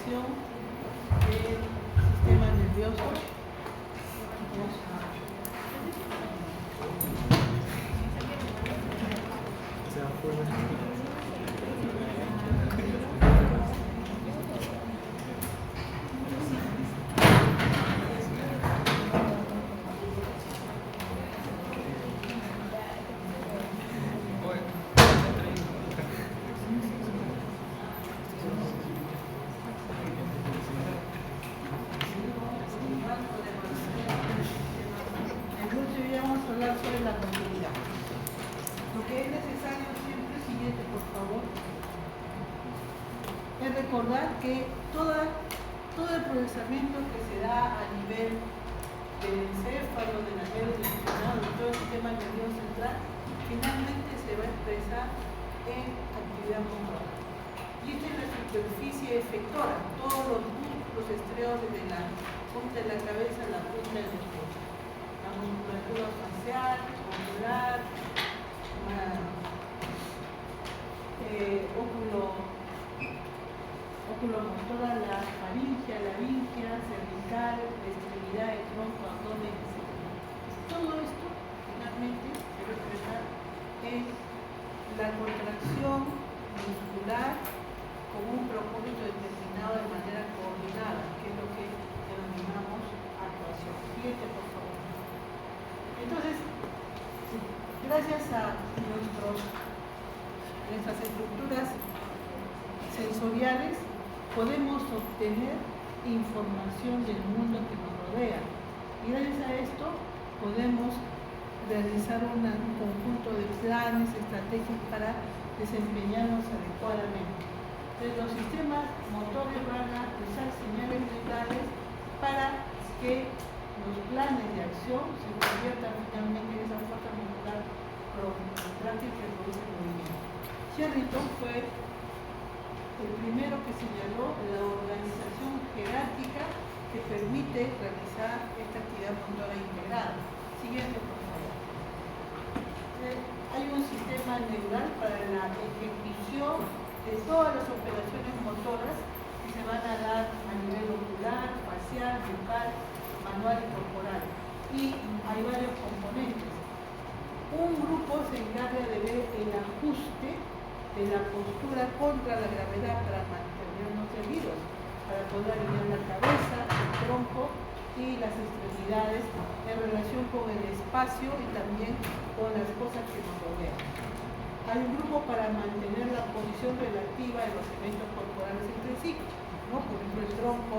activación del sistema nervioso. Recordar que todo el procesamiento que se da a nivel del encéfalo, del nervio central, de todo el sistema nervioso central, finalmente se va a expresar en actividad motora. Y esta es la superficie efectora, todos los músculos estriados desde la punta de la cabeza a la punta del pecho. La musculatura facial, ocular, oculomotora, la faringe, laringia, cervical, extremidad, el tronco, abdomen, etc. Todo esto finalmente se va a expresar en la contracción muscular con un propósito determinado de manera coordinada, que es lo que denominamos actuación. Siguiente, por favor. Entonces, gracias a nuestras estructuras sensoriales, podemos obtener información del mundo que nos rodea. Y gracias a esto podemos realizar un conjunto de planes, estrategias para desempeñarnos adecuadamente. Entonces, los sistemas motores van a usar señales mentales para que los planes de acción se conviertan finalmente en esa fuerza muscular práctica que produce el movimiento. Sherrington fue el primero que señaló la organización jerárquica que permite realizar esta actividad motora integrada. Siguiente, por favor. Hay un sistema neural para la ejecución de todas las operaciones motoras que se van a dar a nivel ocular, facial, bucal, manual y corporal. Y hay varios componentes. Un grupo se encarga de ver el ajuste de la postura contra la gravedad para mantenernos erguidos, para poder alinear la cabeza, el tronco y las extremidades en relación con el espacio y también con las cosas que nos rodean. Hay un grupo para mantener la posición relativa de los elementos corporales entre sí, ¿no? Por ejemplo, el tronco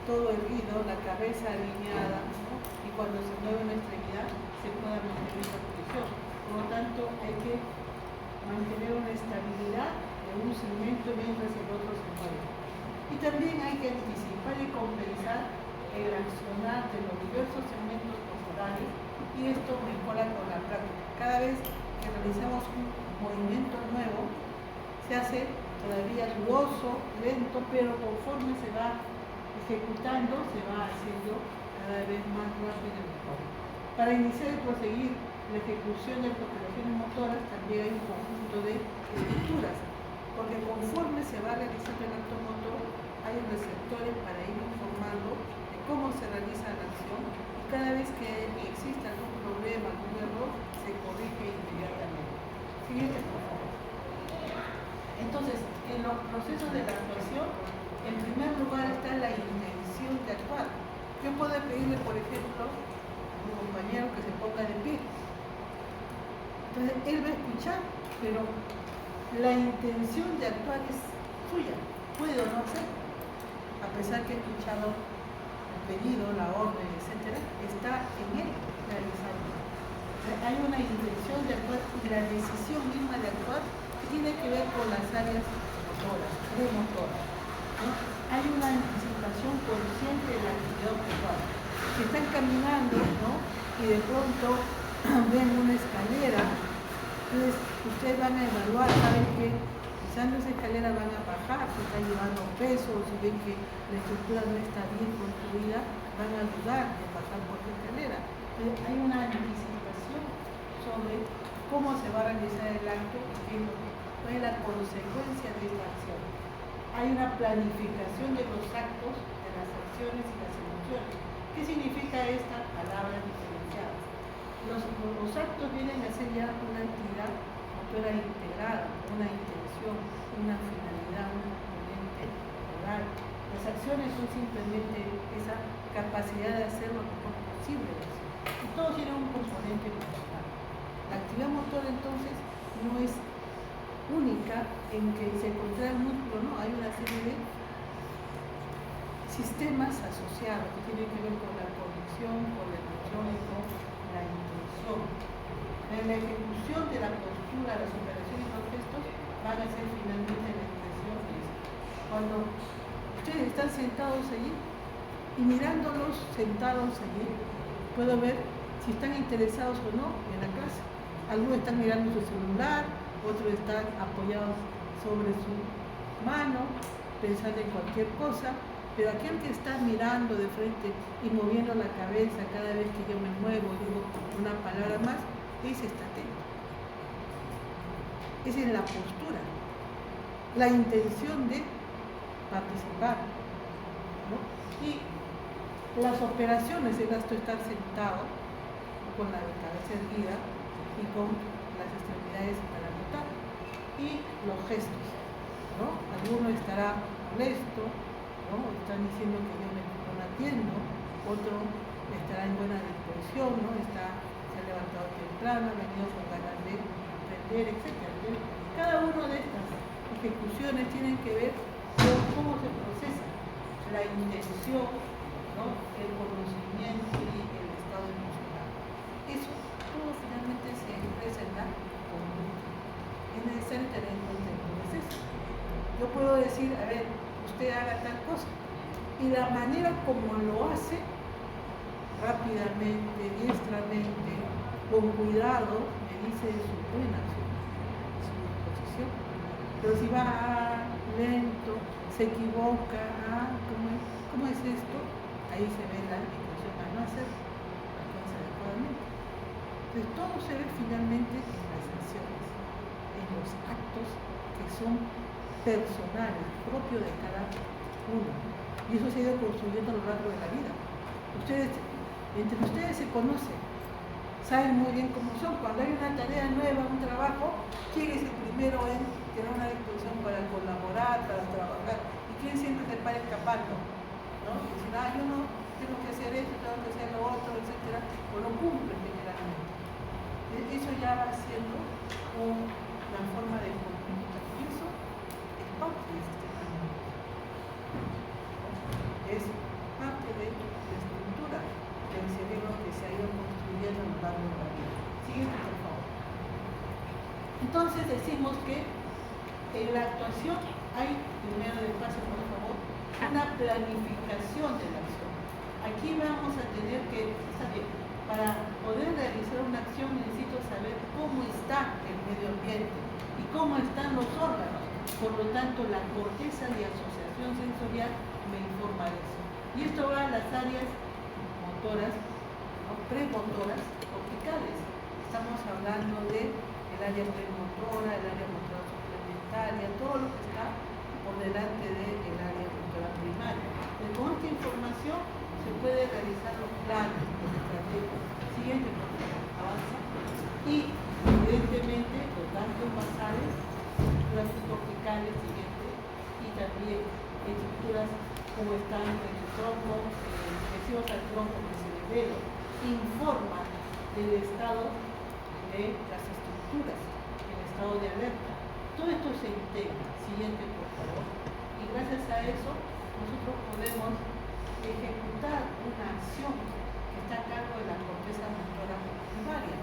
todo erguido, la cabeza alineada, ¿no? Y cuando se mueve una extremidad se pueda mantener esa posición. Por lo tanto, hay que mantener una estabilidad de un segmento mientras el otro se mueve. Y también hay que anticipar y compensar el accionar de los diversos segmentos corporales, y esto mejora con la práctica. Cada vez que realizamos un movimiento nuevo, se hace todavía dudoso, lento, pero conforme se va ejecutando, se va haciendo cada vez más rápido y mejor. Para iniciar y proseguir la ejecución de las operaciones motoras también hay un conjunto de estructuras, porque conforme se va realizando el acto motor hay receptores para ir informando de cómo se realiza la acción, y cada vez que exista algún problema, algún error, se corrige inmediatamente. Siguiente, por favor. Entonces, en los procesos de la actuación, en primer lugar está la intención de actuar. Yo puedo pedirle, por ejemplo, a mi compañero que se ponga de pie. Entonces, él va a escuchar, pero la intención de actuar es suya, puede o no hacer, a pesar que he escuchado el pedido, la orden, etcétera, está en él realizarlo. Hay una intención de actuar y la decisión misma de actuar que tiene que ver con las áreas motoras, premotoras, ¿no? Hay una anticipación consciente de la actividad motora. Que están caminando, ¿no? Y de pronto ven una escalera. Entonces, ustedes van a evaluar, saben que pisando esa escalera van a bajar, si están llevando peso, si ven que la estructura no está bien construida, van a dudar de pasar por la escalera. Entonces, hay una anticipación sobre cómo se va a realizar el acto y cuál es la consecuencia de esta acción. hay una planificación de los actos, de las acciones y las emociones. ¿Qué significa esta palabra diferenciada? Los actos vienen a ser ya una actividad motora integrada, una intención, una finalidad, un componente oral. Las acciones son simplemente esa capacidad de hacer lo mejor posible. Y todo tiene un componente emocional. La actividad motora entonces no es única en que se contrae el músculo, no, hay una serie de sistemas asociados que tienen que ver con la conexión, con el electrónico, la intención. En la ejecución de la postura, las operaciones y los gestos van a ser finalmente la expresión de esto. Cuando ustedes están sentados allí y mirándolos sentados allí, puedo ver si están interesados o no en la clase. Algunos están mirando su celular, otros están apoyados sobre su mano, pensando en cualquier cosa, pero aquel que está mirando de frente y moviendo la cabeza cada vez que yo me muevo, digo una palabra más, ese está atento. Esa es la postura, la intención de participar, ¿no? Y las operaciones es esto estar sentado con la cabeza erguida y con las extremidades para anotar. Y los gestos, ¿no? Alguno estará molesto, ¿no? Están diciendo que yo me no atiendo, otro estará en buena disposición, ¿no? Se ha levantado temprano, ha venido con ganas de aprender, etc. Cada una de estas ejecuciones tienen que ver con cómo se procesa la intención, ¿no? El conocimiento y el estado emocional. Eso todo finalmente se expresa en la conducta. Es necesario tener en cuenta el proceso. Yo puedo decir, a ver, usted haga tal cosa, y la manera como lo hace, rápidamente, diestramente, con cuidado, me dice su buena acción, su disposición. Pero si va lento, se equivoca, ¿cómo es esto? Ahí se ve la indicación a no hacer las cosas adecuadamente. Entonces todo se ve finalmente en las acciones, en los actos que son personales, propios de cada uno. Y eso se ha ido construyendo a lo largo de la vida. Entre ustedes se conocen, saben muy bien cómo son. Cuando hay una tarea nueva, un trabajo, ¿quién es el primero en tener una disposición para colaborar, para trabajar? ¿Y quién siempre se para escapando? ¿No? Y dicen, yo no tengo que hacer esto, tengo que hacer lo otro, etc. O no cumple generalmente. Eso ya va siendo una forma de conducta. Y eso es parte del sistema inmunitario. Es parte de la estructura del cerebro que se ha ido construyendo a lo largo de la vida. Siguiente, por favor. Entonces decimos que en la actuación hay, primero de paso, por favor, una planificación de la acción. Aquí vamos a tener que, está bien, para poder realizar una acción necesito saber cómo está el medio ambiente y cómo están los órganos. Por lo tanto, la corteza de asociación sensorial me informa de eso. Y esto va a las áreas motoras, ¿no? Premotoras, corticales. Estamos hablando del área premotora, el área motora suplementaria, todo lo que está por delante del área motora primaria. Entonces, con esta información se puede realizar los planes, los estrategias. Siguiente, por favor, avanza. Y evidentemente los ganglios basales, estructuras corticales, siguiente, y también estructuras como están en el tronco, expresivos al tronco que se revela, informan del estado de las estructuras, el estado de alerta. Todo esto se integra. Siguiente, por favor. Y gracias a eso nosotros podemos ejecutar una acción que está a cargo de la corteza motora primaria,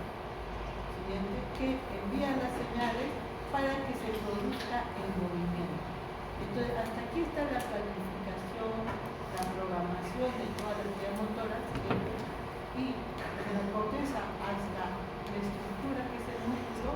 siguiente, que envía las señales para que se produzca el movimiento. Entonces, hasta aquí está la planificación, la programación de todas las actividades motoras, y desde la corteza hasta la estructura que es el músculo,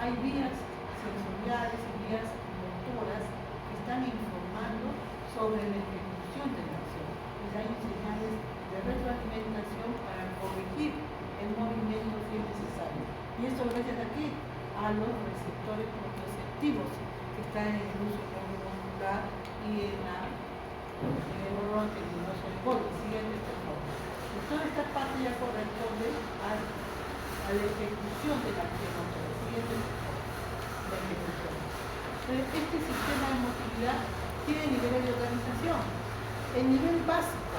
hay vías sensoriales y vías motoras que están informando sobre la ejecución de la acción. Entonces hay señales de retroalimentación para corregir el movimiento si es necesario. Y esto gracias aquí a los receptores proprioceptivos que están en el uso muscular y y en el órgano tendinoso del borde. Siguiente, por favor. Toda esta parte ya corresponde a la ejecución de la acción motora. Siguiente, la ejecución. Entonces, este sistema de motilidad tiene niveles de organización. El nivel básico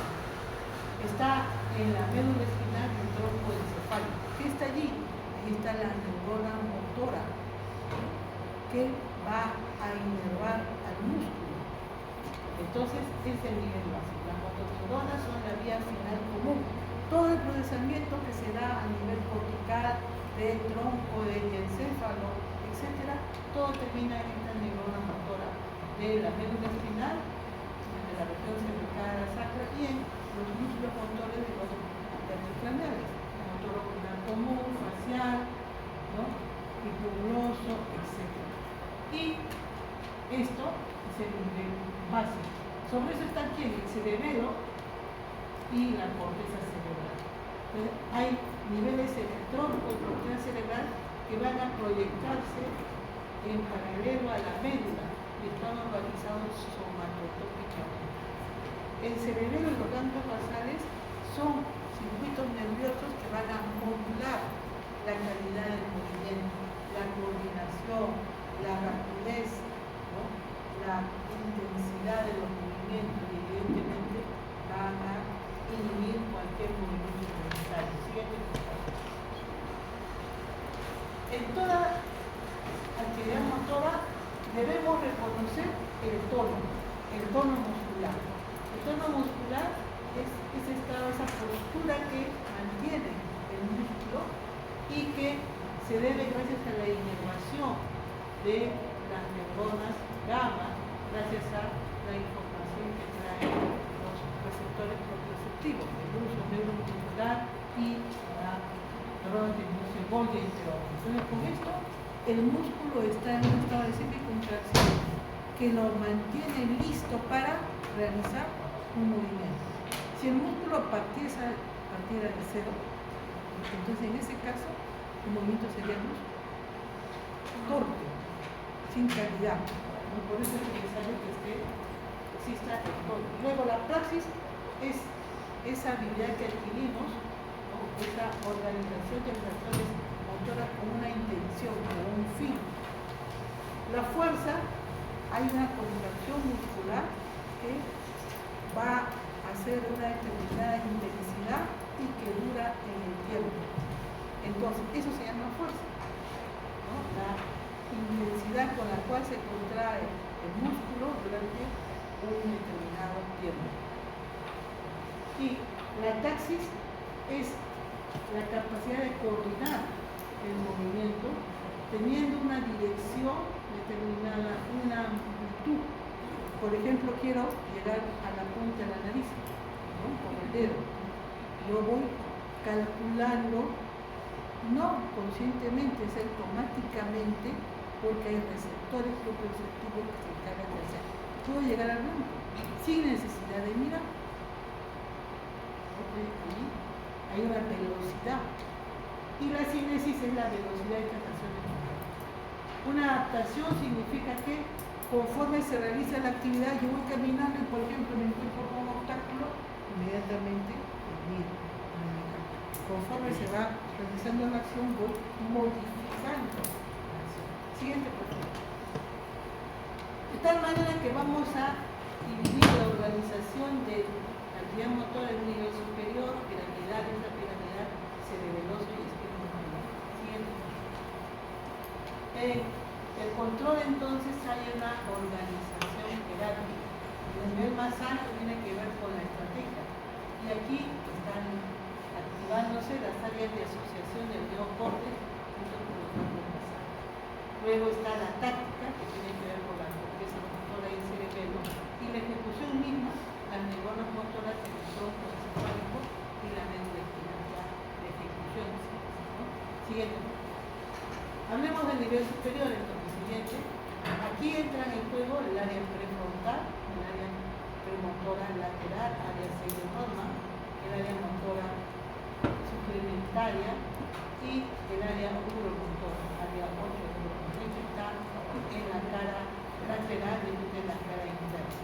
está en la médula espinal del tronco encefálico. ¿Qué está allí? Ahí está la neurona motora, que va a inervar al músculo. Entonces, es el nivel básico. Las motoneuronas son la vía final común. Todo el procesamiento que se da a nivel cortical, del tronco, del encéfalo, etc., todo termina en esta neurona motora de la médula espinal, de la región cervical sacra, y en los músculos motores de los intercraneales, motor ocular común, facial, ¿no?, hipoglosso, etc. Y esto es el nivel básico. Sobre eso está aquí el cerebelo y la corteza cerebral. Entonces, hay niveles en el tronco y corteza cerebral que van a proyectarse en paralelo a la médula y están organizados somatotópicamente. El cerebelo y los ganglios basales son circuitos nerviosos que van a modular la calidad del movimiento, la coordinación, la rapidez, ¿no?, la intensidad de los movimientos, y evidentemente van a inhibir cualquier movimiento innecesario. Siguiente, por favor. En toda actividad motora debemos reconocer el tono muscular. El tono muscular es esa postura que mantiene el músculo y que se debe gracias a la inervación de las neuronas gamma, gracias a la información que traen los receptores proprioceptivos, el uso neuromuscular y la neurona tendinosa de Golgi, entre otros. Entonces, con esto, el músculo está en un estado de semicontracción que lo mantiene listo para realizar un movimiento. Si el músculo partiera de cero, entonces en ese caso el movimiento sería torpe, sin calidad, ¿no? Por eso es necesario que exista el tono. Luego la praxis es esa habilidad que adquirimos, ¿no?, esa organización de las acciones motoras con una intención, con un fin. La fuerza, hay una contracción muscular que va a ser una determinada intensidad y que dura en el tiempo. Entonces, eso se llama fuerza, ¿no?, la intensidad con la cual se contrae el músculo durante un determinado tiempo. Y la taxis es la capacidad de coordinar el movimiento teniendo una dirección determinada, una amplitud. Por ejemplo, quiero llegar a la punta de la nariz, ¿no?, con el dedo. Yo voy calculando, no conscientemente, es automáticamente, porque hay receptores proprioceptivos que se encargan de hacer. Puedo llegar al blanco sin necesidad de mirar. Ahí hay una velocidad. Y la cinesis es la velocidad de captación de calor. Una adaptación significa que conforme se realiza la actividad, yo voy caminando y, por ejemplo, me encuentro con un obstáculo, inmediatamente miro. Conforme se va realizando la acción, voy modificando la acción. Siguiente, por favor. De tal manera que vamos a dividir la organización de la actividad motora en un nivel superior, piramidal, intrapiramidal, cerebeloso y espinomuscular. Siguiente. El control, entonces, hay una organización jerárquica. El nivel más alto tiene que ver con la estrategia. Y aquí están activándose las áreas de asociación del neocórtex junto con los núcleos basales. Luego está la táctica, que tiene que ver con la corteza motora y el cerebelo, y la ejecución misma, las neuronas motoras en el tronco encefálico y la médula espinal, de ejecución, ¿no? Siguiente. Hablemos del nivel superior, entonces. Siguiente. Aquí entra en juego el área prefrontal, el área premotora lateral, área cerebronorma, el área motora suplementaria y el área oculomotora, área 8 de está en la cara lateral y en la cara interna.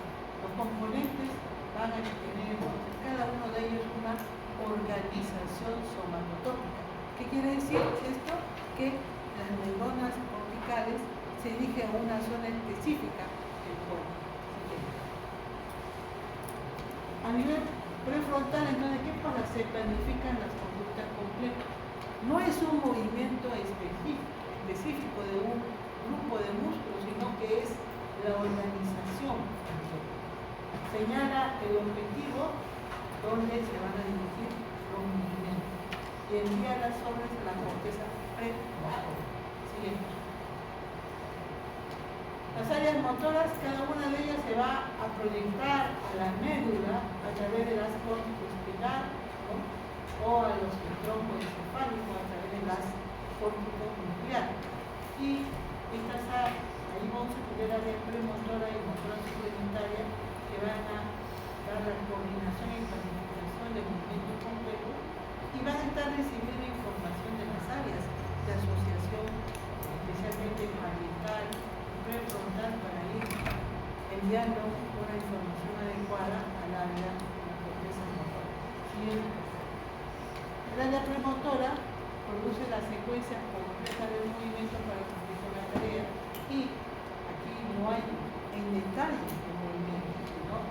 organización somatotópica. ¿Qué quiere decir esto? Que las neuronas corticales se dirigen a una zona específica del cuerpo. A nivel prefrontal, entonces, ¿qué pasa? Se planifican las conductas complejas. No es un movimiento específico de un grupo de músculos, sino que es la organización. Señala el objetivo donde se van a dirigir los movimientos y envía las órdenes a la corteza premotora. Siguiente. Las áreas motoras, cada una de ellas se va a proyectar a la médula a través de las córticos espiral, ¿no? O a los troncos encefálicos a través de las córticos nucleares. Y estas áreas, ahí vamos a tener áreas premotora y motora suplementaria que van a dar la coordinación y planificación del movimiento complejo y van a estar recibiendo información de las áreas de asociación, especialmente parietal y prefrontal, para ir enviando una información adecuada al área de la corteza motora. El área premotora produce la secuencia completa del movimiento para cumplir con la tarea y aquí no hay en detalle el movimiento, ¿no?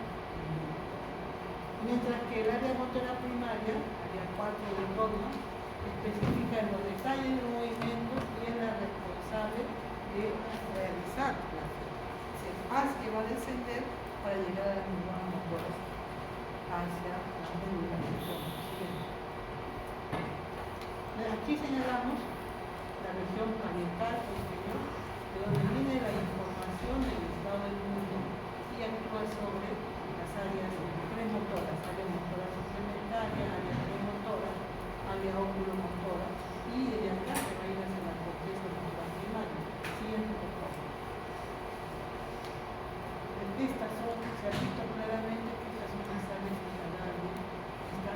Mientras que el área motora primaria, área 4 del dogma, especifica los detalles del movimiento y es la responsable de realizar la haz que va a descender para llegar a las neuronas motoras hacia la médula del tronco. Aquí señalamos la región parietal posterior, de donde viene la información del estado del mundo y actúa sobre las áreas premotoras, área motora suplementaria, área premotora, área oculomotora, y desde acá se va a ir hacia la corteza motora primaria. Siguiente, por favor. Estas son, se ha visto claramente que estas son las áreas integrales, esta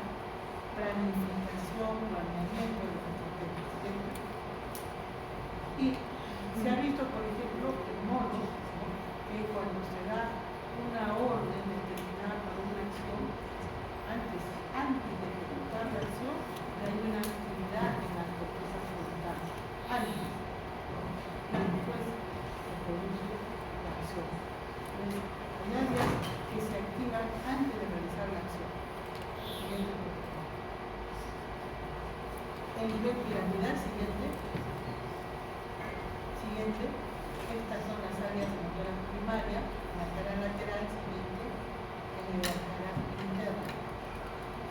planificación, planeamiento de los estrategias. Y se ha visto, por ejemplo, el mono, ¿no? Que cuando se da una orden determinada para una acción, antes de ejecutar la acción, hay una actividad en la corteza frontal. Antes, ¿no? Y después se produce la acción. Hay áreas que se activan antes de realizar la acción. Siguiente. El nivel piramidal, siguiente. Estas son las áreas motoras primarias, la cara lateral, siguiente, y la cara interna.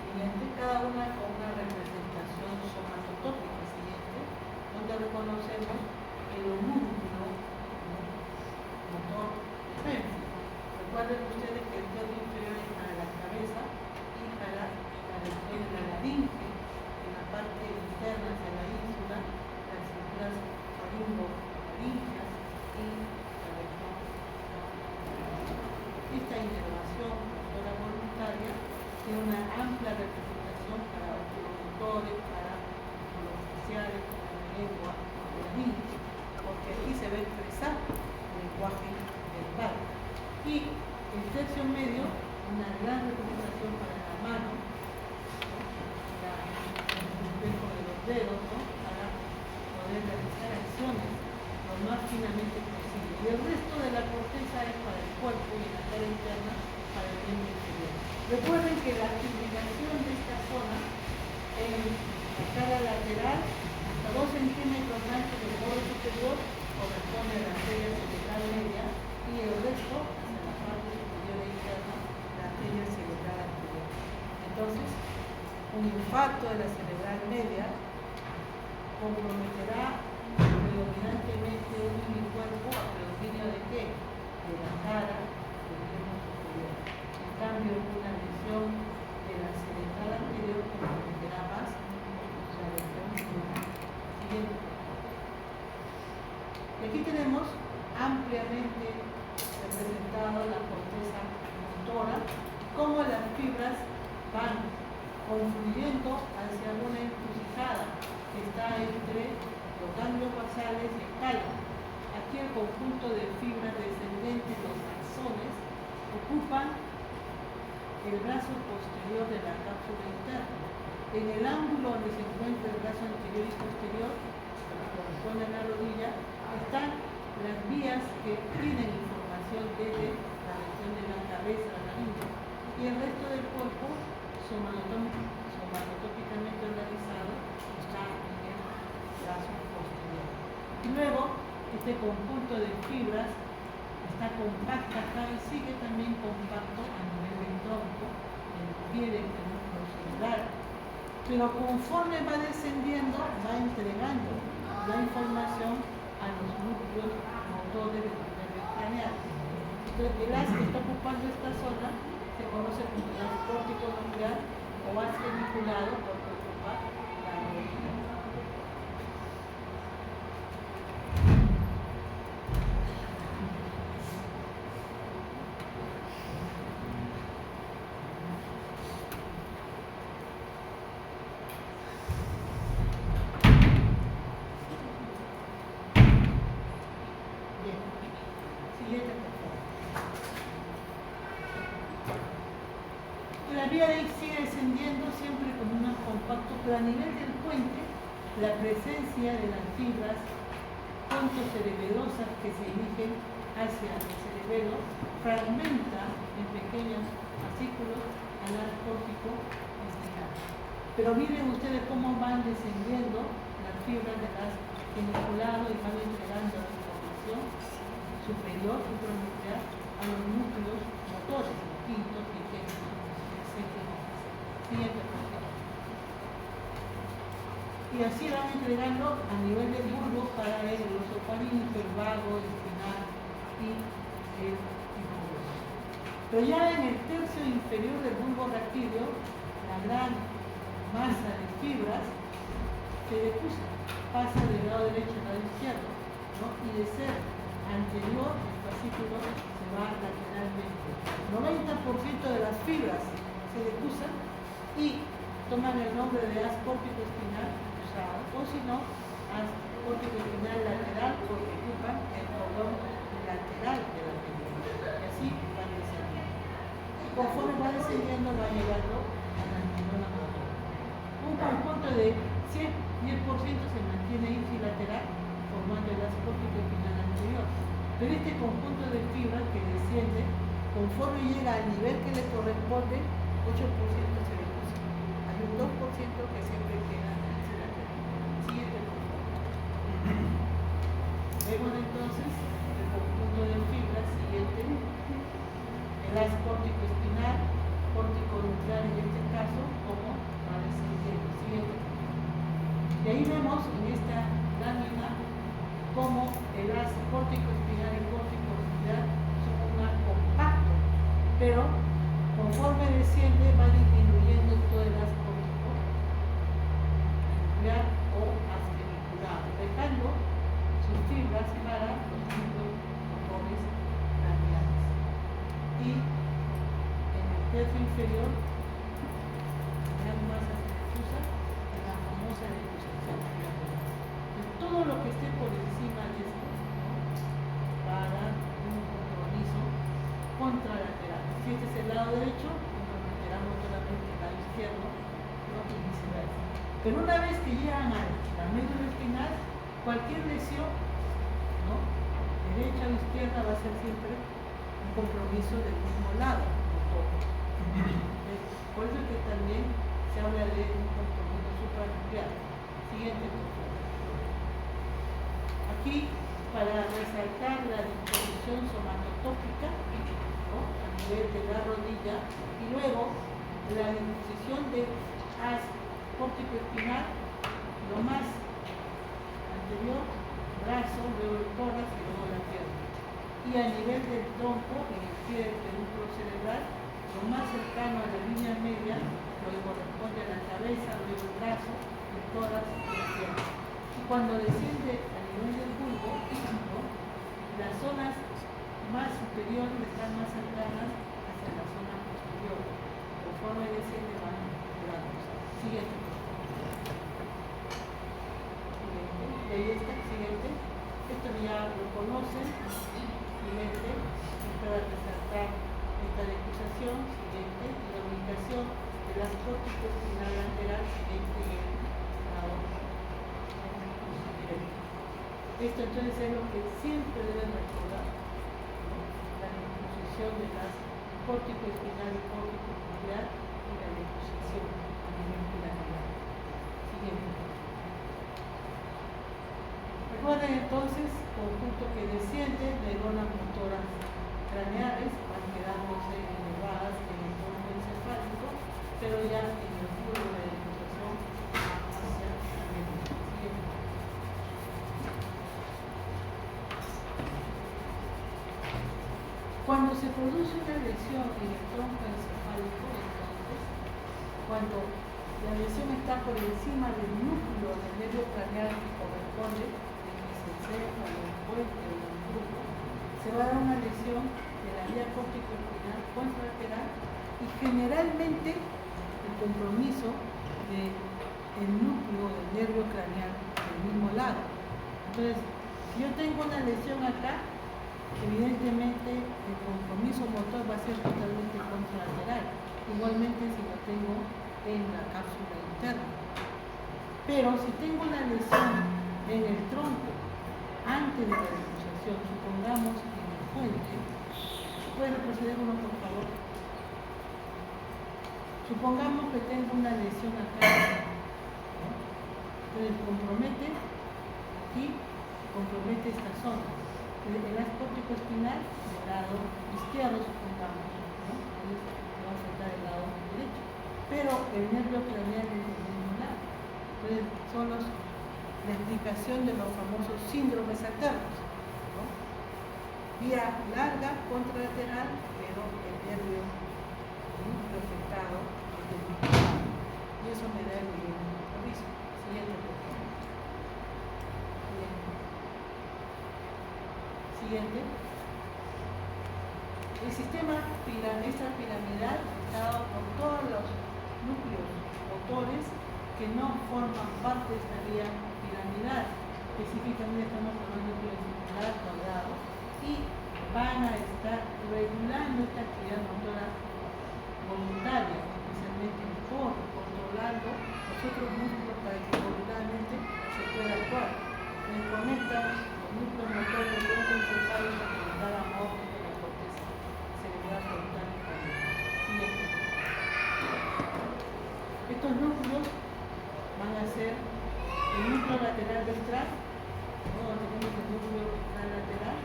Siguiente, cada una con una representación somatotópica, siguiente, donde reconocemos el homúnculo, ¿no? Motor fémino. Recuerden ustedes que el dedo inferior es para la cabeza y para la laringe, en la parte interna hacia la ínsula, las células faringofaringeas y la región. Esta inervación motora voluntaria tiene una amplia representación para oculomotores, para los faciales, para la lengua, para la laringe, porque aquí se ve expresar el lenguaje verbal. Y el tercio medio, una gran representación para la mano, ¿no? El espejo de los dedos, ¿no? Para poder realizar acciones lo más finamente posible. Y el resto de la corteza es para el cuerpo y la cara interna para el miembro inferior. Recuerden que la activación de esta zona en la cara lateral, hasta 2 centímetros antes del borde superior, corresponde a la arteria cerebral media y el resto hacia la parte superior e interna, la arteria cerebral anterior. Entonces, un infarto de la cerebral media comprometerá predominantemente un minicuerpo a predominio de qué? De la cara, del miembro superior. En cambio, una lesión de la cerebral anterior comprometerá más la región final. Siguiente. Y aquí tenemos ampliamente representado la corteza motora, cómo las fibras van confluyendo hacia una encrucijada que está entre los ganglios basales y el tálamo. Aquí el conjunto de fibras descendentes, los axones, ocupan el brazo posterior de la cápsula interna. En el ángulo donde se encuentra el brazo anterior y posterior, que corresponde a la rodilla, están las vías que tienen información desde la región de la cabeza a la nariz, y el resto del cuerpo, somatotópicamente organizado, está en el brazo posterior. Y luego, este conjunto de fibras está compacta acá y sigue también compacto a nivel del tronco, en el pie del músculo cerebral. Pero conforme va descendiendo, va entregando la información a los núcleos motores del nervio craneal. Entonces, el haz que está ocupando esta zona se conoce como el haz córtico nuclear o haz geniculado, porque ocupa la rodilla. La vía sigue descendiendo siempre con un compacto, pero a nivel del puente, la presencia de las fibras pontocerebelosas que se dirigen hacia el cerebelo fragmenta en pequeños fascículos al haz córtico espinal. Pero miren ustedes cómo van descendiendo las fibras del haz geniculado y van entregando la información superior, supranuclear, a los núcleos motores, quintos y sextos. Siguiente página. Y así van entregando a nivel del bulbo para el glosofaríngeo, el vago, el espinal y el hipoglósico. Pero ya en el tercio inferior del bulbo raquídeo, la gran masa de fibras se defusa, pasa del lado derecho al lado izquierdo, ¿no? Y de ser anterior el fascículo se va lateralmente. 90% de las fibras se defusan y toman el nombre de haz córtico espinal cruzado, o si no, haz córtico espinal lateral, porque ocupan el cordón lateral de la fibra. Y así van descendiendo. Y conforme va descendiendo, va llegando a la neurona motora. Un conjunto de 10% se mantiene ipsilateral, formando el haz córtico espinal anterior. Pero este conjunto de fibras que desciende, conforme llega al nivel que le corresponde, 8% se reduce. Hay un 2% que siempre queda ipsilateral. Siguiente, por favor. Vemos entonces el conjunto de fibras siguiente. El haz córtico espinal, córtico nuclear en este caso, como va descendiendo. Siguiente. Y ahí vemos en esta lámina cómo el haz córtico espinal y córtico nuclear son un haz compacto, pero conforme desciende va disminuyendo todo el haz córtico nuclear o haz geniculado, dejando sus fibras para los núcleos motores craneales. Y en el tercio inferior, la masa se difusa en la famosa difusión. Todo lo que esté por encima de esto, ¿no?, va a dar un compromiso contralateral. Si este es el lado derecho, comprometerá motoramente el lado izquierdo, ¿no?, y viceversa. Pero una vez que llegan a la médula espinal, cualquier lesión, ¿no?, derecha o izquierda, va a ser siempre un compromiso del mismo lado, motor. Por eso que también se habla de un compromiso supranuclear. Siguiente, por favor. Aquí, para resaltar la disposición somatotópica, ¿no?, a nivel de la rodilla, y luego la disposición del haz córtico espinal, lo más anterior, brazo, luego el tórax y luego la pierna. Y a nivel del tronco, en el pie del pedúnculo cerebral, lo más cercano a la línea media, lo que corresponde a la cabeza, luego el brazo, el tórax y la pierna. Y cuando desciende a nivel del bulbo, ¿no?, las zonas más superiores están más cercanas hacia la zona posterior. Conforme desciende van mejorando. Siguiente. Y ahí está, siguiente. Esto ya lo conocen. Siguiente. Es para resaltar esta discusión. Siguiente. Y la ubicación de la córtex espinal lateral entre el lado derecho. Esto entonces es lo que siempre deben recordar, ¿no? La disposición de las córtico espinal y córtico nuclear y la disposición a nivel piramidal. Siguiente. Recuerden entonces, conjunto que desciende de neuronas motoras craneales, van quedándose elevadas en el tronco encefálico, pero ya en el muro de la disposición hacia el medio. Siguiente. Cuando se produce una lesión en el tronco encefálico, entonces, cuando la lesión está por encima del núcleo del nervio craneal que corresponde, el encéfalo, el puente o el grupo, se va a dar una lesión de la vía córtico-espinal contralateral y generalmente el compromiso del núcleo del nervio craneal del mismo lado. Entonces, si yo tengo una lesión acá, evidentemente el compromiso motor va a ser totalmente contralateral, igualmente si lo tengo en la cápsula interna. Pero si tengo una lesión en el tronco antes de la disociación, supongamos en el puente, ¿puede retroceder uno por favor? Supongamos que tengo una lesión acá, ¿no? Entonces compromete aquí, compromete esta zona. El haz córtico espinal del lado izquierdo, supongamos, ¿no? Entonces va a afectar el lado derecho. Pero el nervio craneal es del mismo lado. Entonces son la explicación de los famosos síndromes alternos, ¿no? Vía larga, contralateral, pero el nervio afectado es del mismo lado. Y eso me da el aviso. Siguiente, por favor. Siguiente. El sistema extrapiramidal está dado por todos los núcleos motores que no forman parte de esta vía piramidal. Específicamente estamos hablando de núcleo circular cuadrado y van a estar regulando esta actividad motora voluntaria, especialmente el core, controlando los otros músculos para que voluntariamente se pueda actuar. Se conectan los núcleos motores del tronco encefálico con el tálamo óptico de la corteza cerebral frontal y craneal. Siguiente. Estos núcleos van a ser el núcleo lateral ventral, ¿no? Tenemos el núcleo ventral lateral,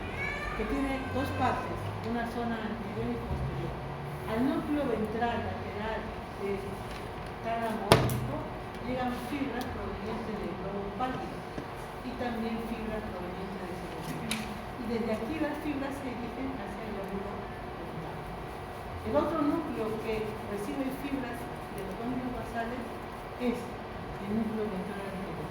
que tiene dos partes, una zona anterior y posterior. Al núcleo ventral lateral del tálamo óptico llegan fibras provenientes del globo pálido y también fibras provenientes del cerebro. Y desde aquí las fibras se dirigen hacia el lóbulo frontal. El otro núcleo que recibe fibras de los ganglios basales es el núcleo ventral anterior.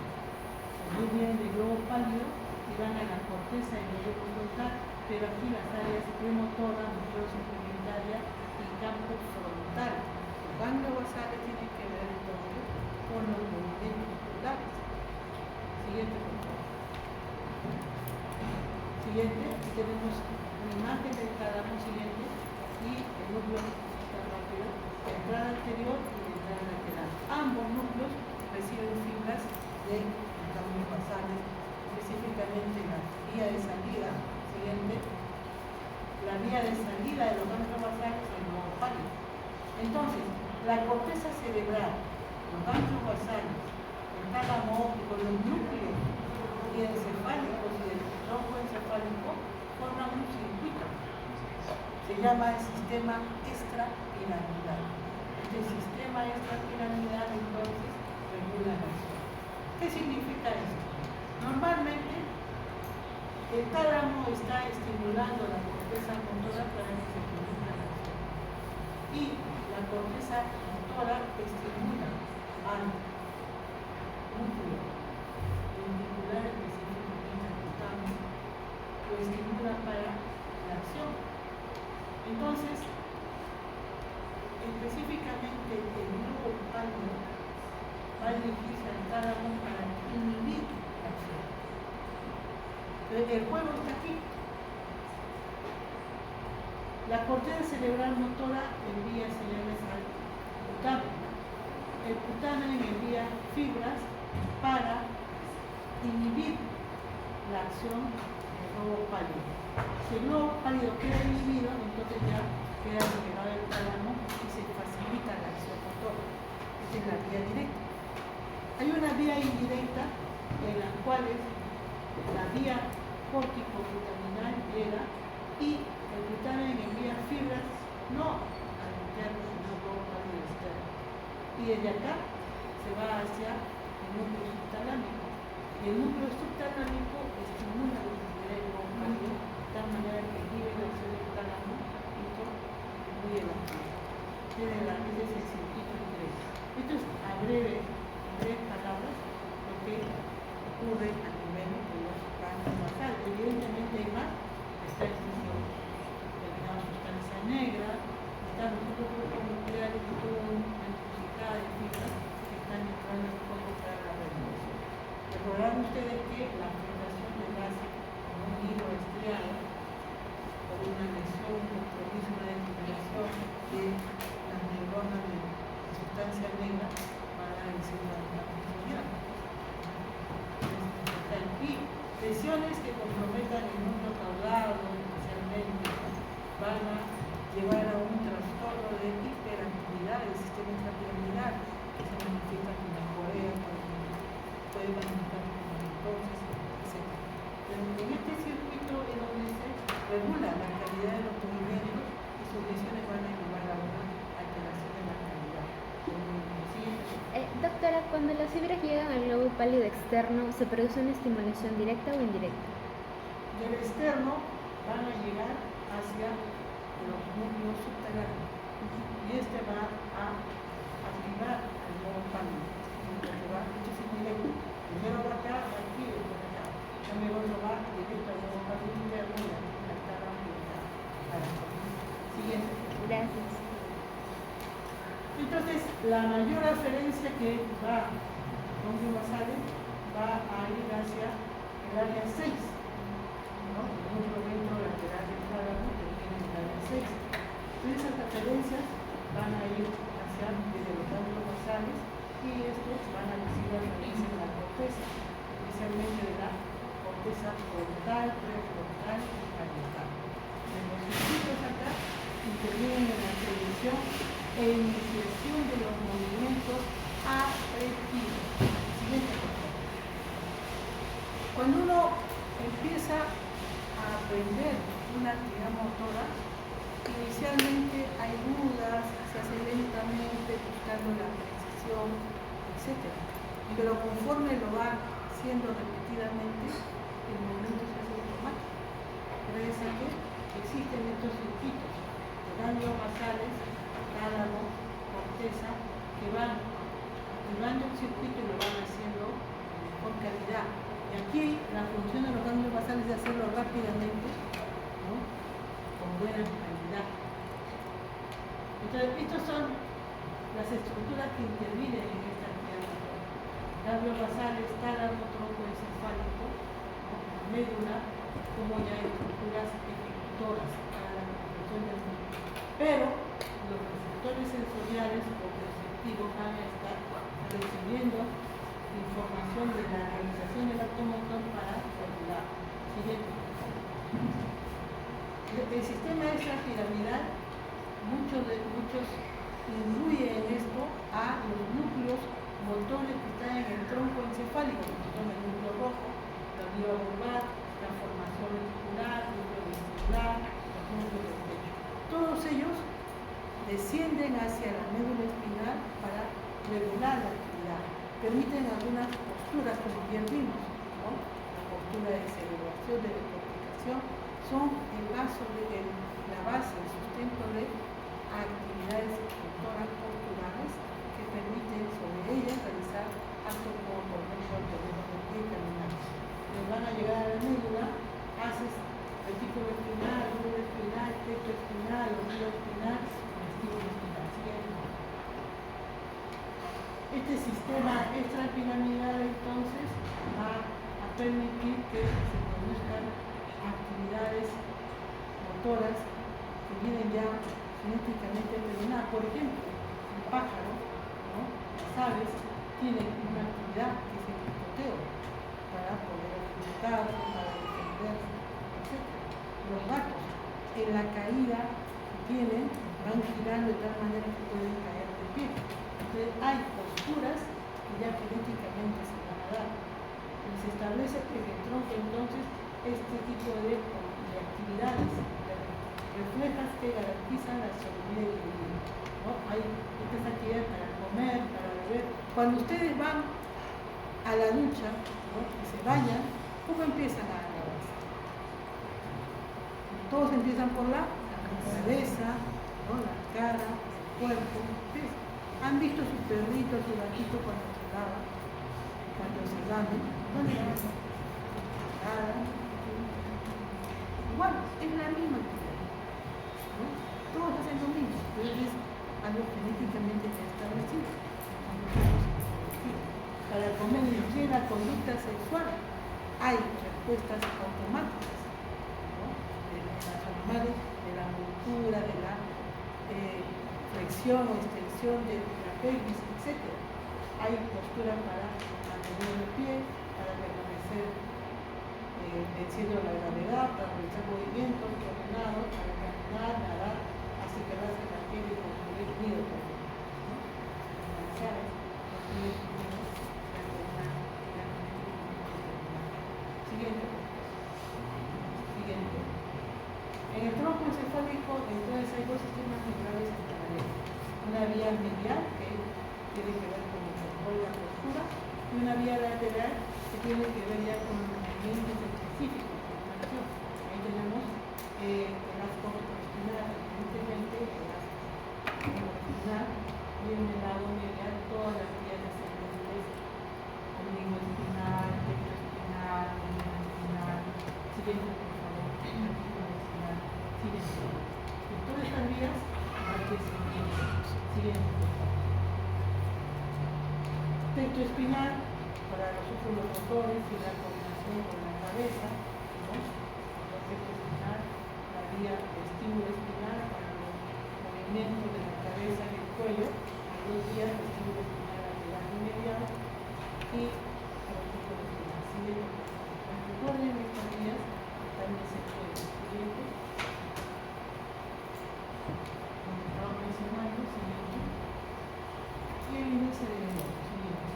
También vienen del globo pálido y van a la corteza del lóbulo frontal, pero aquí las áreas premotora, motora suplementaria y campo frontal. Los ganglios basales tienen que ver entonces con los movimientos musculares. Siguiente, por favor. Siguiente, aquí tenemos una imagen del tálamo siguiente y el núcleo anterior, entrada anterior y entrada lateral. Ambos núcleos reciben fibras de ganglios basales, específicamente la vía de salida. Siguiente, la vía de salida de los ganglios basales es el globo pálido. Entonces, la corteza cerebral, los ganglios basales, el tálamo óptico, los núcleos encefálicos y el tronco encefálico forman un circuito. Se llama el sistema extrapiramidal. Este sistema extrapiramidal entonces regula la acción. ¿Qué significa esto? Normalmente el tálamo está estimulando la corteza motora para que se produzca la acción. Y la corteza motora estimula al núcleo ventricular específicamente al tálamo, lo estimula para la acción. Entonces, específicamente el globo pálido va a dirigirse al tálamo para inhibir la acción. El juego está aquí. La corteza cerebral motora envía señales al hipotálamo. glutamamen envía fibras para inhibir la acción del globo pálido. Si el globo pálido queda inhibido, entonces ya queda liberado el tálamo y se facilita la acción motora. Esa es la vía directa. Hay una vía indirecta en la cual la vía córtico-glutaminal llega y el glutamen envía fibras no al interno, sino al globo pálido externo. Y desde acá se va hacia el núcleo subtalámico. Y el núcleo subtalámico estimula la actividad del globo pálido de tal manera que inhibe la acción del tálamo y esto disminuye la actividad. Ese es el circuito indirecto. Esto es a breves palabras lo que ocurre a nivel de los ganglios basales. Evidentemente hay más, está el sitio denominado sustancia negra, están los otros grupos nucleares y toda una intricadas de fibras que están entrando en juego para la regulación. Recordarán ustedes que la filtración de gas con un hilo estriado por una lesión, un microorganismo de liberación de las neuronas de sustancia negra van a encender la función. Y lesiones que comprometan el núcleo caudado, especialmente, van a llevar a un trastorno de hiperactividad del sistema intrapiramidal, que se manifiesta con la corea, puede manifestar con entonces, etc. Pero en este circuito es donde se regula la calidad de los movimientos y sus lesiones van a llevar a una alteración de la calidad. Doctora, cuando las fibras llegan al globo pálido externo, ¿se produce una estimulación directa o indirecta? Del externo van a llegar hacia los núcleos subterráneos y este va a activar el globo pálido. Esto es indirecto. Primero va acá, va aquí, después acá. También otro va directo al globo pálido interno y al tálamo y al siguiente. Gracias. Entonces, la mayor referencia que va ganglios basales va a ir hacia el área 6, ¿no? El núcleo dentro lateral del tálamo que tiene el área 6. Entonces, esas referencias van a ir hacia desde los ganglios basales y estos van a recibir referencias de la corteza, especialmente de la corteza frontal, prefrontal y parietal. Los circuitos acá intervienen en la prevención e iniciación de los movimientos afectivos. Siguiente, por favor. Cuando uno empieza a aprender una actividad motora, inicialmente hay dudas, se hace lentamente buscando la precisión, etc. Pero conforme lo va haciendo repetidamente, el movimiento se hace automático. Gracias a que existen estos circuitos de ganglios basales, tálamo, corteza, que van activando el circuito y lo van haciendo con calidad. Y aquí la función de los ganglios basales es hacerlo rápidamente, ¿no? Con buena calidad. Entonces, estas son las estructuras que intervienen en esta actividad motora. Ganglios basales, tálamo, tronco encefálico, ¿no? Médula, como ya estructuras ejecutoras para la construcción del mundo. Pero los receptores sensoriales o perceptivos van a estar recibiendo información de la realización del acto motor para regular. Siguiente. El sistema extrapiramidal, muchos influye en esto a los núcleos motores que están en el tronco encefálico, que son el núcleo rojo, la vía vulvar, la formación reticular, el núcleo vestibular, los núcleos del pecho. Todos ellos descienden hacia la médula espinal para regular la actividad. Permiten algunas posturas, como bien vimos, ¿no? La postura de celebración, de decorticación, son la base, el sustento de actividades motoras posturales que permiten sobre ellas realizar actos como, por ejemplo, el terreno de pie y caminar. Les van a llegar a la médula, haces retículo espinal, núcleo espinal, pecho espinal, oído espinal, vestíbulo espinal. Este sistema extrapiramidal entonces va a permitir que se produzcan actividades motoras que vienen ya genéticamente determinadas. Por ejemplo, el pájaro, ¿no? las aves tienen una actividad que es el picoteo para poder alimentarse, para defenderse, etc. Los gatos en la caída van girando de tal manera que pueden caer de pie. Entonces hay posturas que ya genéticamente se van a dar. Se establece que en el tronco entonces este tipo de actividades reflejas que garantizan la sobrevida del individuo, ¿no? Hay estas actividades para comer, para beber. Cuando ustedes van a la ducha, ¿no?, y se bañan, ¿cómo empiezan a lavarse? Todos empiezan por la cabeza, ¿no?, la cara, el cuerpo. ¿Ves? ¿Han visto su perrito, su gatito cuando se lava? Cuando se lavan, ¿dónde lavan? Cara. Igual, es la misma actividad, ¿no? Todos hacen lo mismo, pero es algo genéticamente ya establecido. Para comer inclusive la conducta sexual hay respuestas automáticas, ¿no?, de los animales, de la musculatura, de la flexión o extensión de la pelvis, etc. Hay posturas para mantener el pie, para permanecer venciendo la gravedad, para realizar movimientos ordenados, para caminar, nadar, acercarse a la piel y construir nidos, ¿no? Siguiente. En el tronco encefálico, entonces, hay dos sistemas neuronales en paralelo. Una vía medial, que tiene que ver con el control de la postura, y una vía lateral, que tiene que ver ya con movimientos específicos de acción. Ahí tenemos el asco espinal, evidentemente, el asco espinal, y en el lado medial todas las vías descendentes, ombligo espinal, pecho espinal, ombligo espinal. Siguiente, por favor. Siguiente. Y todas estas vías hay que seguir. Siguiente, por favor. Pecho espinal para los músculos motores y la coordinación con la cabeza, ¿no? El pecho espinal, la vía vestíbulo espinal para los movimientos de la cabeza y el cuello, hay dos vías, vestíbulo espinal lateral y medial, y el músculo espinal. Siguiente, por favor. Recuerden estas vías también se pueden. Siguiente. Estamos mencionando, siguiente. Y el índice de dolor. Siguiente.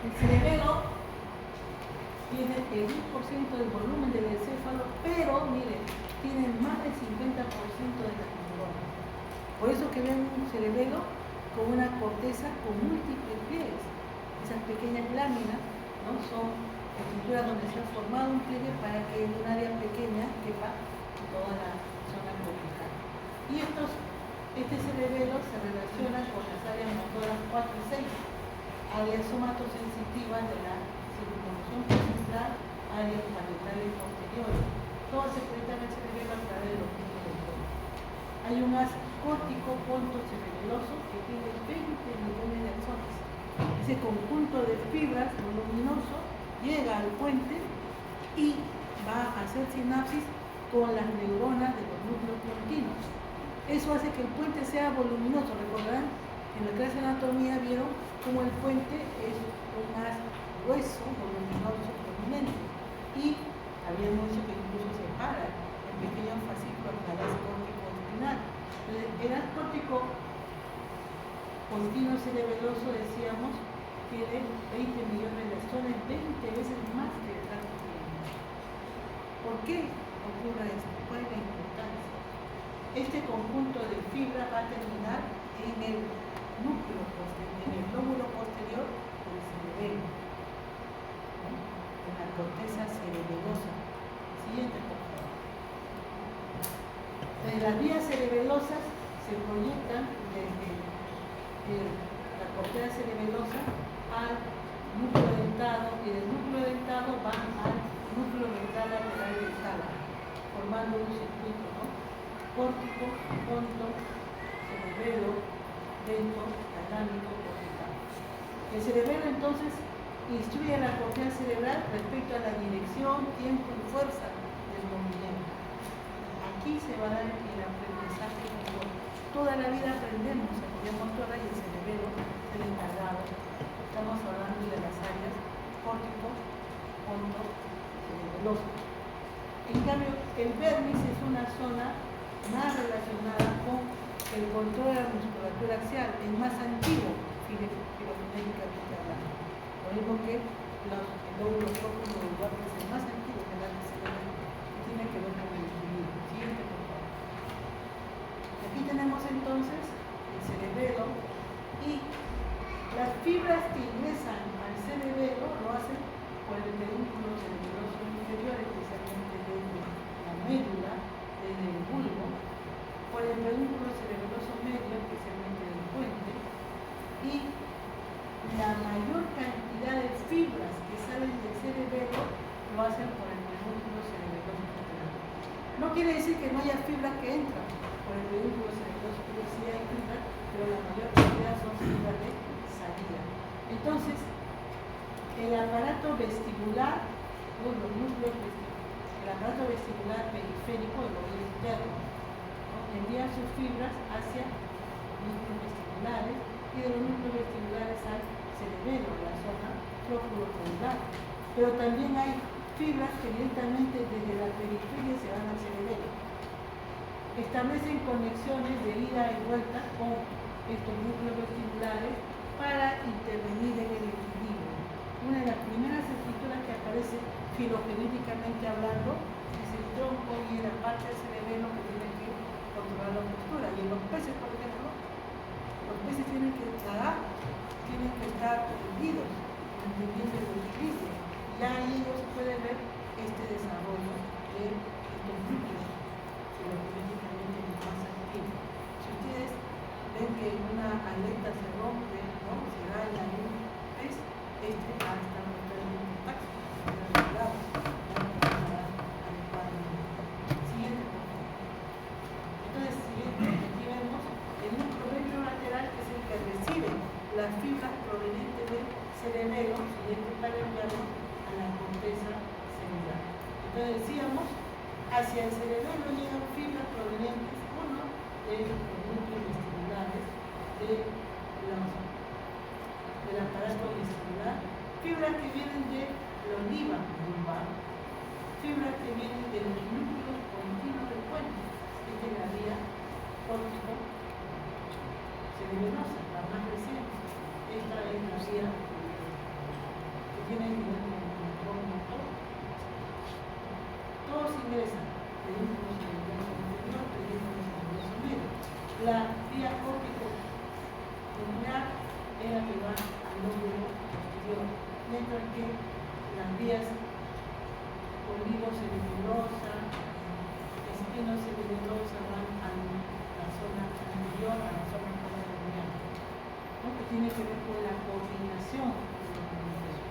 El cerebelo tiene el 10% del volumen del encéfalo, pero miren, tiene más del 50% de las neuronas. Por eso que ven un cerebelo con una corteza con múltiples pliegues. Esas pequeñas láminas, ¿no?, son estructuras donde se ha formado un pliegue para que en un área pequeña quepa toda la zona cortical. Y este cerebelo se relaciona con las áreas motoras 4 y 6, áreas somatosensitivas de la circunvolución central, áreas parietales posteriores. Todo se proyecta en el cerebelo a través de los núcleos del cuerpo. Hay un haz córtico-ponto-cerebeloso que tiene 20 millones de axones. Ese conjunto de fibras voluminoso llega al puente y va a hacer sinapsis con las neuronas de los núcleos continuos. Eso hace que el puente sea voluminoso. Recordarán, en la clase de anatomía vieron cómo el puente es un haz grueso, voluminoso, prominente. Y habíamos dicho que incluso se para en pequeños fascículos del haz córtico-espinal. El haz córtico continuo cerebeloso, decíamos, tiene 20 millones de axones, 20 veces más que el haz córtico. ¿Por qué ocurre esto? ¿Cuál es la importancia? Este conjunto de fibra va a terminar en el núcleo posterior, en el lóbulo posterior del cerebelo, ¿no?, en la corteza cerebelosa. Siguiente, por favor. Las vías cerebelosas se proyectan desde la corteza cerebelosa al núcleo dentado, y del núcleo dentado van al núcleo ventral lateral del tálamo, formando un circuito, ¿no?, córtico, ponto, cerebelo, dento, talámico, cortical. El cerebelo entonces instruye a la corteza cerebral respecto a la dirección, tiempo y fuerza del movimiento. aquí se va a dar el aprendizaje motor. Toda la vida aprendemos actividad motora y el cerebelo es el encargado. Estamos hablando de las áreas córtico, hondo, cerebeloso. En cambio, el vermis es una zona más relacionada con el control de la musculatura axial, es más antiguo filogenéticamente hablando. Lo mismo que el lóbulo próximo del guardia es el más antiguo que el área cerebral, que tiene que ver con el equilibrio. Siguiente, por favor. Aquí tenemos entonces el cerebelo y las fibras que ingresan al cerebelo lo hacen por el pedúnculo cerebeloso inferior, especialmente desde la médula, desde el bulbo, por el pedúnculo cerebeloso medio, especialmente del puente, y la mayor cantidad de fibras que salen del cerebelo lo hacen por el pedúnculo cerebeloso lateral. No quiere decir que no haya fibras que entran por el pedúnculo cerebeloso, pero sí hay fibras, pero la mayor cantidad son fibras de salida. Entonces, el aparato vestibular, los núcleos vesticulares, el aparato vestibular periférico, el oído interno, ¿no?, envía sus fibras hacia núcleos vestibulares y de los núcleos vestibulares al cerebelo, la zona tróculo-cerebral. Pero también hay fibras que directamente desde la periferia se van al cerebelo. Establecen conexiones de ida y vuelta con estos núcleos vestibulares para intervenir en el equilibrio. Una de las primeras estructuras que aparece filogenéticamente hablando es el tronco y la parte del cerebelo que tiene que controlar la postura. Y en los peces, por ejemplo, los peces tienen que tragar, tienen que estar hundidos, entendiendo el equilibrio. Ya ahí no se puede ver este desarrollo de estos núcleos filogenéticamente más activos. Si ustedes ven que una aleta se rompe, ¿no?, se daña en un pez, este va a estar totalmente intacto, Siguiente, por favor. Entonces, siguiente, aquí vemos el núcleo ventrolateral, que es el que recibe las fibras provenientes del cerebelo, siguiente, para enviarlo a la corteza cerebral. Entonces decíamos, hacia el cerebelo llegan fibras provenientes, uno, de los núcleos vestibulares, del aparato vestibular, fibras que vienen de la oliva lumbar, fibras que vienen de los núcleos continuos del puente, esta es la vía córtico cerebelosa, la más reciente. Esta es la vía que tiene que ver con el tronco motor. Todos ingresan pedúnculo cerebeloso inferior, pedúnculo cerebeloso medio. La vía córtico nuclear es la que va al lóbulo posterior, mientras que las vías olivo-cerebelosa, espino-cerebelosa van a la zona anterior, a la zona colonial, ¿no?, que tiene que ver con la coordinación de los movimientos.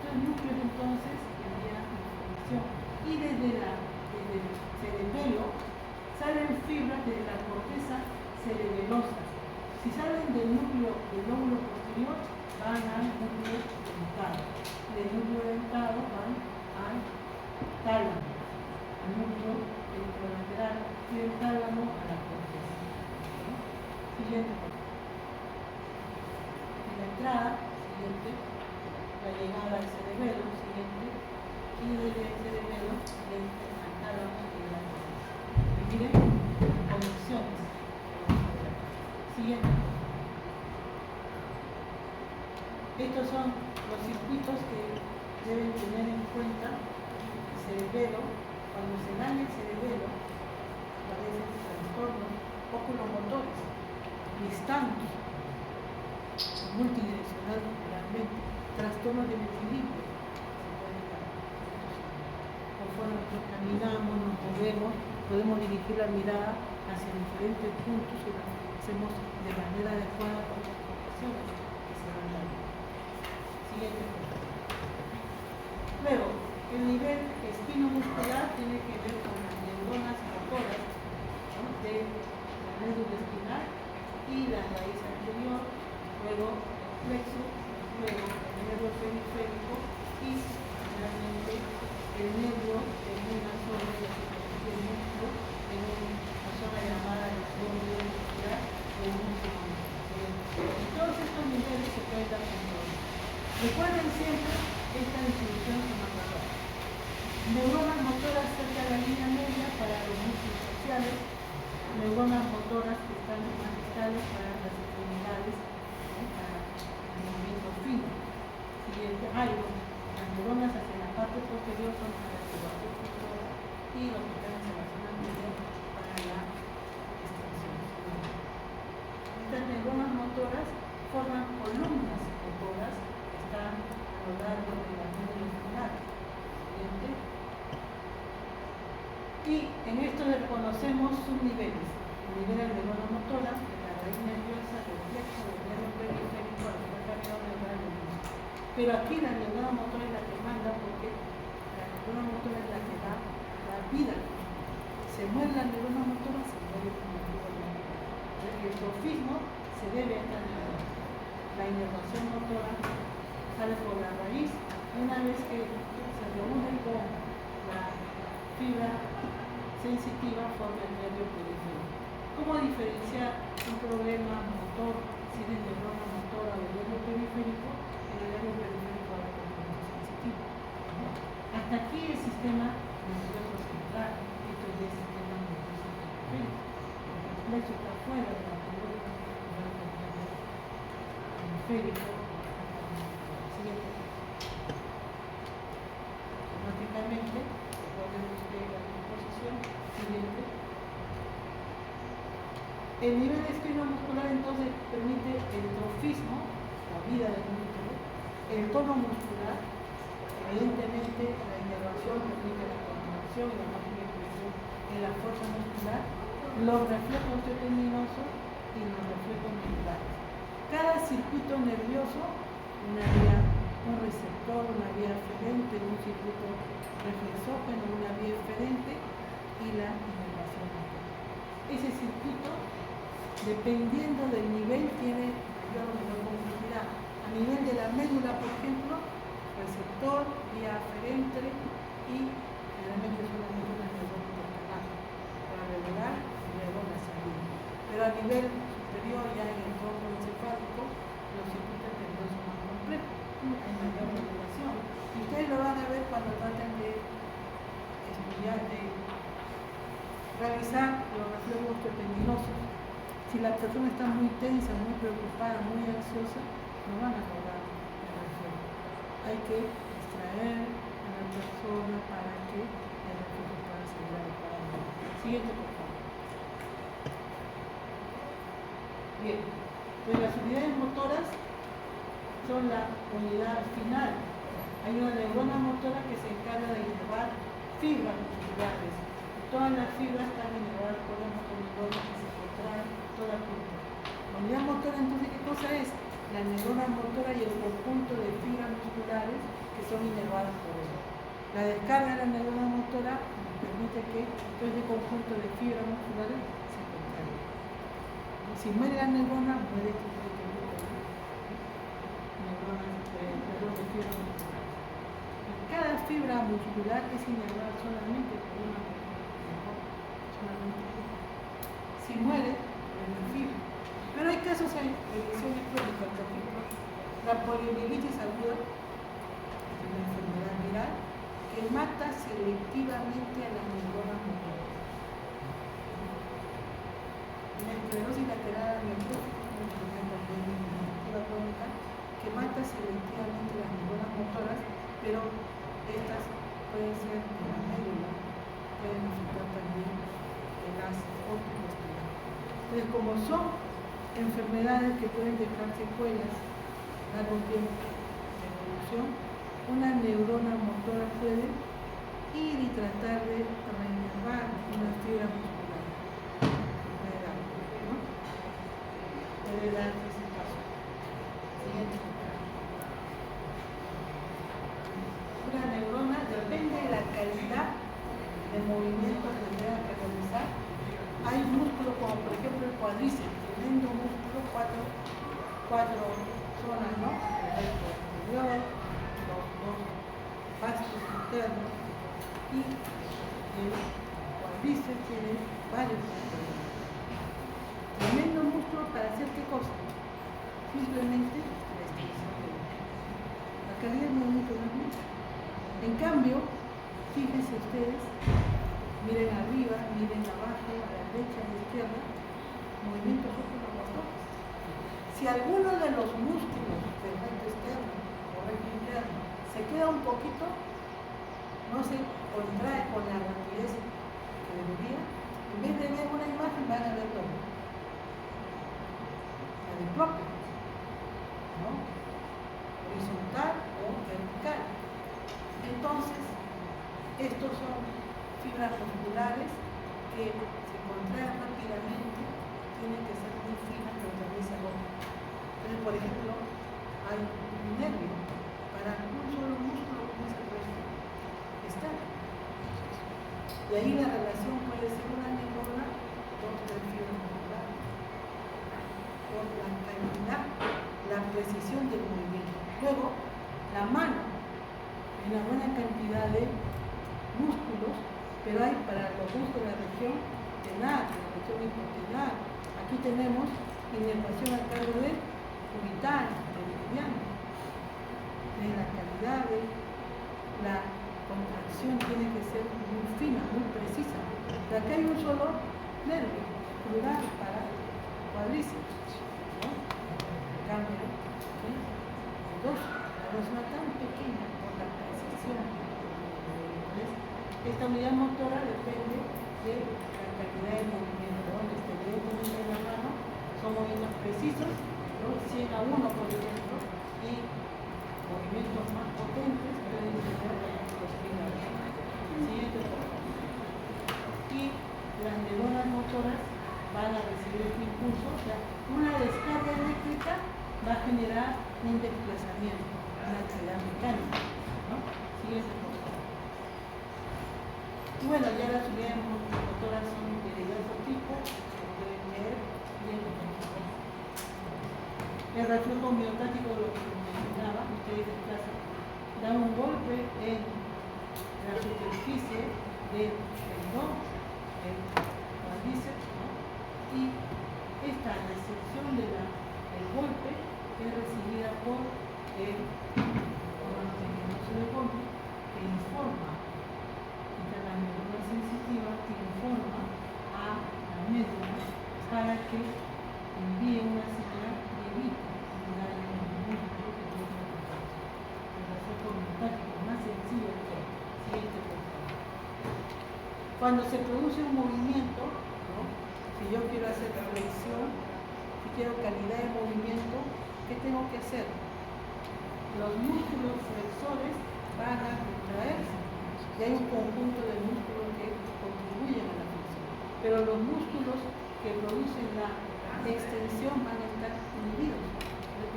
Entonces, núcleos entonces envían información y desde el cerebelo salen fibras desde la corteza cerebelosa. Si salen del núcleo del lóbulo posterior, van al núcleo dentado. Del núcleo dentado van al tálamo, al núcleo ventrolateral, y del tálamo a la corteza. ¿Sí? Siguiente. En la entrada, siguiente, la llegada al cerebelo, siguiente, y desde el cerebelo, siguiente, al tálamo y a la corteza. Miren, conexiones. Siguiente. Estos son los circuitos que deben tener en cuenta el cerebelo. Cuando se daña el cerebelo, aparecen trastornos oculomotores, distantes, multidireccional realmente, trastornos del equilibrio. Conforme nosotros caminamos, nos movemos, podemos dirigir la mirada hacia diferentes puntos y las hacemos de manera adecuada con las proporciones que se van dando. Siguiente punto. Luego, el nivel espinomuscular tiene que ver con las neuronas motoras, ¿no?, de la médula espinal y la raíz anterior, luego el plexo, luego el nervio periférico y finalmente el nervio en una zona de la superficie del músculo Y en esto reconocemos subniveles. El nivel de neurona motora, de la raíz nerviosa, del plexo, del nervio periférico, al camino neural del mismo. Pero aquí la neurona motora es la que manda, porque la neurona motora es la que da la vida. Se muere la neurona motora, se muere el motivo de la vida. El estrofismo se debe a esta neurona. La inervación motora sale por la raíz. Una vez que se reúne con la fibra sensitiva, forma el nervio periférico. ¿Cómo diferenciar un problema motor, si es de neurona motora o del nervio periférico, en el nervio periférico a la componente sensitiva? Hasta aquí el sistema nervioso central, esto es el sistema nervioso periférico. El plexo está fuera de la columna periférico. Siguiente. Automáticamente, podemos ver la disposición siguiente. El nivel espinomuscular entonces permite el trofismo, la vida del músculo, el tono muscular, evidentemente la inervación permite la coordinación y la máxima expresión en la fuerza muscular, los reflejos osteotendinosos y los reflejos musculares. Cada circuito nervioso, una vía, un receptor, una vía eferente, un circuito reflexógeno, una vía eferente y la inervación motora. Ese circuito, dependiendo del nivel, tiene mayor o menor complejidad. A nivel de la médula, por ejemplo, receptor, vía aferente y generalmente solamente una neurona intercalada para revelar neurona salida. Pero a nivel superior, ya en el tronco encefálico, los circuitos nerviosos son más complejos, hay mayor regulación. Y ustedes lo van a ver cuando traten de estudiar, de realizar los reflejos osteotendinosos. Si la persona está muy tensa, muy preocupada, muy ansiosa, no van a lograr el reflejo. Hay que extraer a la persona para que el reflejo pueda seguir adecuadamente. Siguiente, por favor. Bien, pues las unidades motoras son la unidad final. Hay una neurona motora que se encarga de inervar fibras musculares. Todas las fibras están inervadas por los motoneuronas que se contraen toda junta. La unidad motora, entonces, ¿qué cosa es? La neurona motora y el conjunto de fibras musculares que son inervadas por ella. La descarga de la neurona motora permite que todo ese conjunto de fibras musculares se contraiga. Si muere la neurona, muere todo el conjunto de fibras musculares. Y cada fibra muscular es inervada solamente por una neurona. Si muere, muere la fibra. Pero hay casos de lesiones crónicas, por ejemplo, la poliomielitis aguda, una enfermedad viral, que mata selectivamente a la neurona motora. La esclerosis lateral amiotrófica, una enfermedad degenerativa crónica, que mata selectivamente las neuronas motoras, pero estas pueden ser de la médula, pueden afectar también el ácido óptico espiral. Entonces, como son enfermedades que pueden dejar secuelas a largo tiempo de evolución, una neurona motora puede ir y tratar de reinervar una fibra muscular. Puede darse ese paso. Siguiente. Una neurona depende de la calidad de movimiento que tenga que realizar. Hay músculos como por ejemplo el cuádriceps, tremendo músculo, cuatro zonas, ¿no? El recto inferior, los dos fascios internos y el cuádriceps tiene varios músculos. Tremendo músculo para hacer qué cosa? Simplemente la extensión del músculo. La calidad de movimiento no es mucha. En cambio, fíjense ustedes, miren arriba, miren abajo, a la derecha, a la izquierda, movimientos por los motores. Si alguno de los músculos del recto externo o recto interno se queda un poquito, no se contrae con la rapidez que debería, en vez de ver una imagen van a ver dos. La del propio, ¿no? Horizontal o vertical. Entonces, estos son fibras musculares que se contraen rápidamente, tienen que ser muy finas, pero también se agotan. Entonces, por ejemplo, hay un nervio para un solo músculo como es el resto externo. Y ahí la relación puede ser una neurona con tres fibras musculares, por la calidad, la precisión del movimiento. Luego, la mano, hay una buena cantidad de músculos, pero hay para los músculos de la región tenar, de la región hipotenar. Aquí tenemos inervación a cargo del cubital, del meridiano. De la calidad de la contracción tiene que ser muy fina, muy precisa. Pero acá hay un solo nervio, plural para cuádriceps, ¿no? En cambio, ¿sí? Dos, la velocidad tan pequeña por la precisión. ¿Ves? Esta unidad motora depende de la calidad de movimiento, donde evidentemente en la mano son movimientos precisos, ¿no? 100 a 1 por ejemplo, y movimientos más potentes pueden ser los finales. Siguiente foto. Y las neuronas motoras van a recibir este impulso, o sea, una descarga eléctrica va a generar un desplazamiento, una actividad mecánica, ¿no? Siguiente foto. Y bueno, ya las unidades motoras son de diversos tipos, se pueden leer bien. El reflejo miotático, lo que mencionaba, ustedes desplazan, dan un golpe en la superficie del tendón, del cuádriceps, ¿no? Y esta recepción del golpe es recibida por el órgano tendinoso de Golgi, que informa, esta es la neurona sensitiva, que informa a la médula para que envíe una señal y evite un daño en el músculo que tiene que tratar. El reflejo miotático más sencillo que todo. Siguiente foto. Cuando se produce un movimiento, ¿no? Si yo quiero hacer flexión, si quiero calidad de movimiento, ¿qué tengo que hacer? Los músculos flexores van a contraerse. Y hay un conjunto de músculos que contribuyen a la flexión. Pero los músculos que producen la extensión van a estar inhibidos.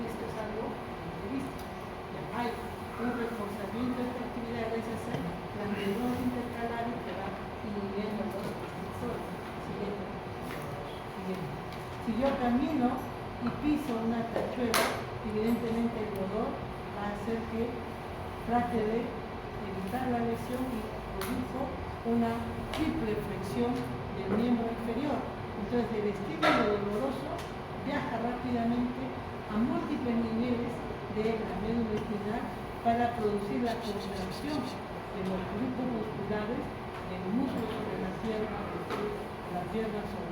Esto es algo previsto. Ya hay un reforzamiento de esta actividad gracias a las neuronas intercalares que van inhibiendo los extensores. Siguiente. Si yo camino y piso una tachuela, evidentemente el dolor va a hacer que trate de evitar la lesión y produjo una triple flexión del miembro inferior. Entonces el estímulo doloroso viaja rápidamente a múltiples niveles de la médula espinal para producir la contracción de los grupos musculares del músculo sobre la pierna sobre